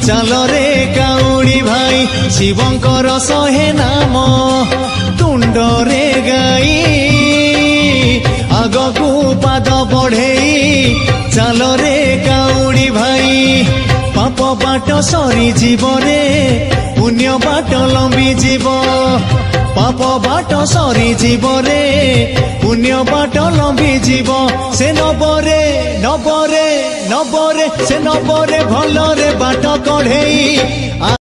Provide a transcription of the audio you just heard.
ଚାଲରେ କାଉଡ଼ି ଭାଇ ଶିବଙ୍କର 100 ନାମ ତୁଣ୍ଡରେ ଗାଇ ଆଗକୁ ପାଦ ବଢେଇ ଚାଲରେ କାଉଡ଼ି ଭାଇ ପାପ ବାଟ ସରିଯିବ ରେ ପୁଣ୍ୟ ବାଟ ଲମ୍ବି ଯିବ ପାପ ବାଟ ସରିଯିବ ରେ ପୁଣ୍ୟ ବାଟ ଲମ୍ବି ଯିବ ସେ ନବରେ ନବରେ ନବରେ ସେ ନବରେ ଭଲରେ ବାଟ କଢେଇ